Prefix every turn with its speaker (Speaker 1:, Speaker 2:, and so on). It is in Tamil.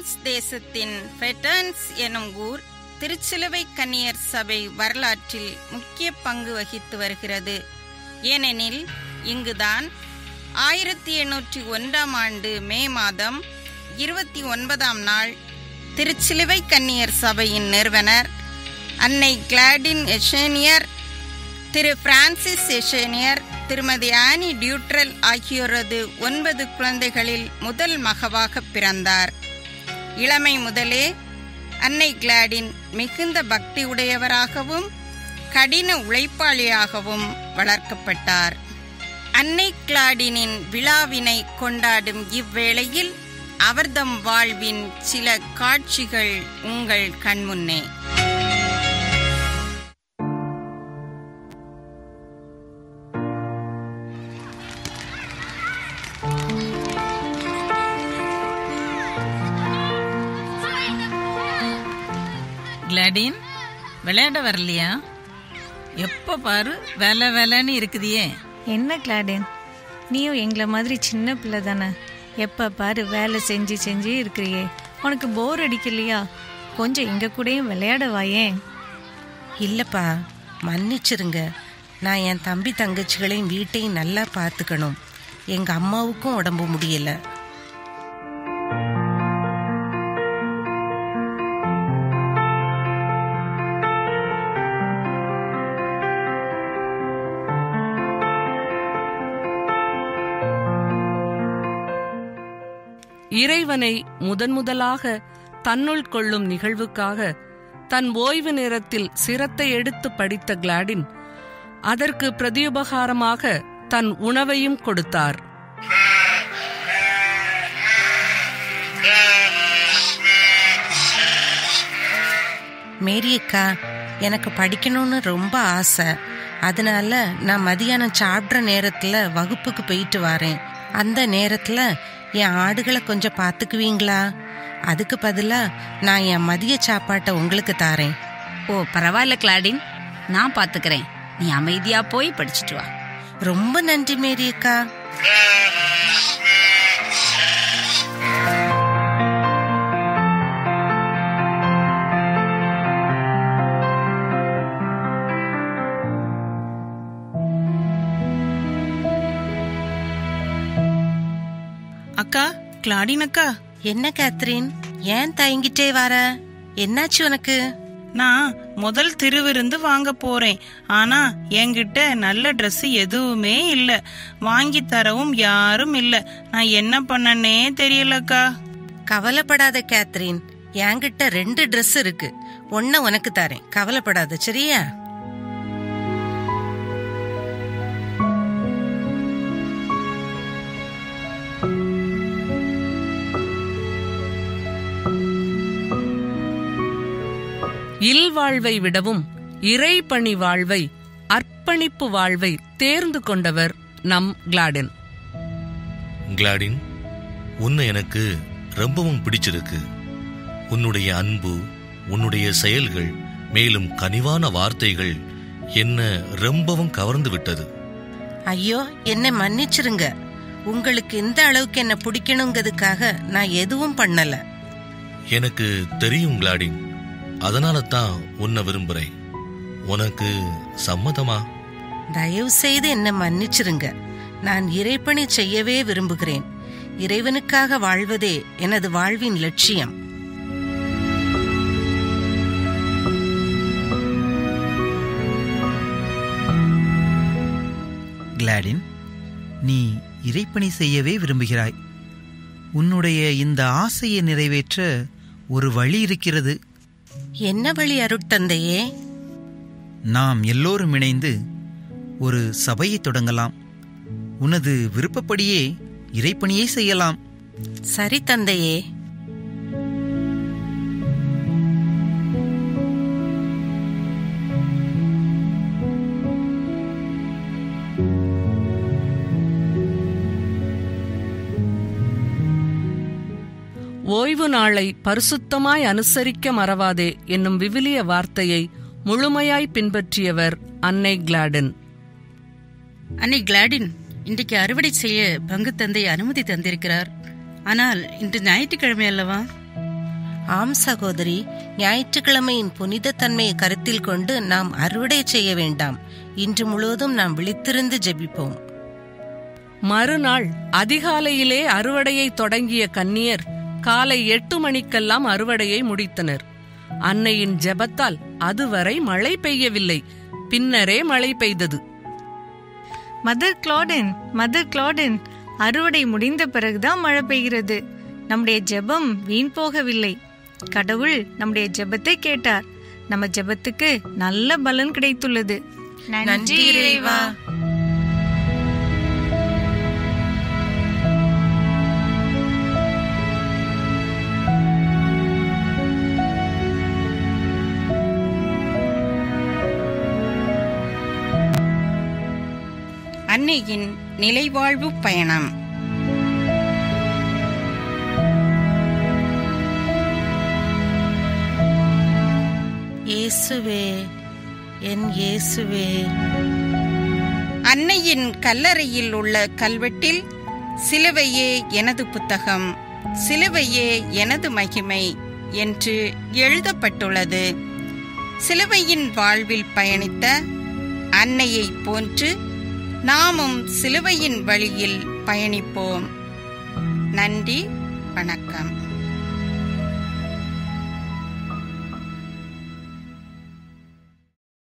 Speaker 1: பிரான்ஸ் தேசத்தின் ஃபெட்டர்ன்ஸ் எனும் ஊர் திருச்சிலுவை கன்னியர் சபை வரலாற்றில் முக்கிய பங்கு வகித்து வருகிறது. ஏனெனில் இங்குதான் 1801ஆம் ஆண்டு மே மாதம் 29ஆம் நாள் திருச்சிலுவை கன்னியர் சபையின் நிறுவனர் அன்னை கிளாடின் எஷேனியர், திரு பிரான்சிஸ் எஷேனியர், திருமதி ஆனி டியூட்ரல் ஆகியோரது 9 குழந்தைகளில் முதல் மகவாக பிறந்தார். இளமை முதலே அன்னை கிளாடின் மிகுந்த பக்தி உடையவராகவும் கடின உழைப்பாளியாகவும் வளர்க்கப்பட்டார். அன்னை கிளாடினின் விழாவினை கொண்டாடும் இவ்வேளையில் அவர்தம் வாழ்வின் சில காட்சிகள் உங்கள் கண்முன்னே.
Speaker 2: கிளாடின், விளையாட வரலையா? எப்ப பாரு வேலை வேலைன்னு இருக்குதியே.
Speaker 3: என்ன கிளாடின், நீயும் எங்களை மாதிரி சின்ன பிள்ளை தானே? எப்ப பாரு வேலை செஞ்சு செஞ்சு இருக்கிறியே, உனக்கு போர் அடிக்கலையா? கொஞ்சம் எங்க கூடயும் விளையாட வாயேன்.
Speaker 4: இல்லப்பா, மன்னிச்சிருங்க. நான் என் தம்பி தங்கச்சிகளையும் வீட்டையும் நல்லா பார்த்துக்கணும். எங்க அம்மாவுக்கும் உடம்பு முடியல.
Speaker 5: இறைவனை முதன்முதலாக தன்னுள் கொள்ளும் நிகழ்வுக்காக தன் ஓய்வு நேரத்தில் சிரத்தை எடுத்து படித்த கிளாடின் அதற்கு பிரதியுபகாரமாக தன் உணவையும் கொடுத்தார்.
Speaker 4: மேரியக்கா, எனக்கு படிக்கணும்னு ரொம்ப ஆசை. அதனால நான் மதியானம் சாப்பிட்ற நேரத்துல வகுப்புக்கு போயிட்டு வரேன். அந்த நேரத்துல என் ஆடுகளை கொஞ்சம் பார்த்துக்குவீங்களா? அதுக்கு பதிலா நான் என் மதிய சாப்பாட்டை உங்களுக்கு தாரேன்.
Speaker 6: ஓ, பரவாயில்ல கிளாடின், நான் பார்த்துக்கிறேன். நீ அமைதியா போய் படிச்சுட்டு வா.
Speaker 4: ரொம்ப நன்றி மேரியக்கா.
Speaker 7: அக்கா, கிளாடின் அக்கா.
Speaker 4: என்ன கேத்ரின், ஏன் தயங்கிட்டே வர? என்னாச்சு உனக்கு?
Speaker 7: நான் முதல் திருவிருந்து வாங்க போறேன். ஆனா என்கிட்ட நல்ல ட்ரெஸ் எதுவுமே இல்ல, வாங்கி தரவும் யாரும் இல்ல. நான் என்ன பண்ணனே தெரியலக்கா.
Speaker 4: கவலைப்படாத கேத்ரின், என்கிட்ட 2 ட்ரெஸ் இருக்கு. ஒன்ன உனக்கு தரேன், கவலைப்படாத, சரியா?
Speaker 5: இல்வாழ்வை விடவும் இறைபணி வாழ்வை, அர்ப்பணிப்பு வாழ்வை தேர்ந்து கொண்டவர் நம் கிளாடின்.
Speaker 8: கிளாடின், உன்னை எனக்கு ரொம்பவும் பிடிச்சிருக்கு. உன்னுடைய அன்பு, உன்னுடைய செயல்கள், மேலும் கனிவான வார்த்தைகள் என்ன ரொம்பவும் கவர்ந்து விட்டது.
Speaker 4: ஐயோ, என்னை மன்னிச்சிருங்க. உங்களுக்கு இந்த அளவுக்கு என்ன பிடிக்கணுங்கிறதுக்காக நான் எதுவும் பண்ணல.
Speaker 8: எனக்கு தெரியும் கிளாடின், அதனால தான் உன்னை விரும்புறேன். உனக்கு சம்மதமா?
Speaker 4: தயவு செய்து என்ன மன்னிச்சிருங்க. நான் இறைப்பணி செய்யவே விரும்புகிறேன். இறைவனுக்காக வாழ்வதே எனது வாழ்வின் லட்சியம்.
Speaker 9: கிளாடின், நீ இறைப்பணி செய்யவே விரும்புகிறாய். உன்னுடைய இந்த ஆசையை நிறைவேற்ற ஒரு வழி இருக்கிறது.
Speaker 4: என்ன வழி அருட்தந்தையே?
Speaker 9: நாம் எல்லோரும் இணைந்து ஒரு சபையை தொடங்கலாம். உனது விருப்பப்படியே இறைப்பணியை செய்யலாம்.
Speaker 4: சரி தந்தையே.
Speaker 5: ஓய்வு நாளை பரிசுத்தமாய் அனுசரிக்க மறவாதே என்னும் விவிலிய வார்த்தையை முழுமையாய் பின்பற்றியவர் அன்னை கிளாடின்.
Speaker 10: அன்னை கிளாடின், இன்றைக்கு அறுவடை செய்ய பங்கு தந்தை அனுமதி தந்திருக்கிறார். ஆனால் இன்று ஞாயிற்றுக்கிழமை அல்லவா?
Speaker 4: ஆம் சகோதரி, ஞாயிற்றுக்கிழமையின் புனித தன்மையை கருத்தில் கொண்டு நாம் அறுவடை செய்ய வேண்டாம். இன்று முழுவதும் நாம் விழித்திருந்து ஜெபிப்போம்.
Speaker 5: மறுநாள் அதிகாலையிலே அறுவடையை தொடங்கிய கன்னியர் காலை 8 மணிக்கெல்லாம் அறுவடையை முடித்தனர். அன்னையின் ஜெபத்தால் அதுவரை மழை பெய்யவில்லை. பின்னரே மழை பெய்தது.
Speaker 3: மதர் கிளாடின், அறுவடை முடிந்த பிறகுதான் மழை பெய்கிறது. நம்முடைய ஜெபம் வீண் போகவில்லை. கடவுள் நம்முடைய ஜெபத்தை கேட்டார். நம்ம ஜெபத்துக்கு நல்ல பலன் கிடைத்துள்ளது.
Speaker 4: நன்றி இறைவா.
Speaker 1: அன்னையின் நிலைவாழ்வு பயணம்.
Speaker 4: இயேசுவே, என் இயேசுவே.
Speaker 1: அன்னையின் கல்லறையில் உள்ள கல்வெட்டில் சிலுவையே எனது புத்தகம், சிலுவையே எனது மகிமை என்று எழுதப்பட்டுள்ளது. சிலுவையின் வாழ்வில் பயணித்த அன்னையை போன்று நாமும் சிலுவையின் வழியில் பயணிப்போம். நன்றி, வணக்கம்.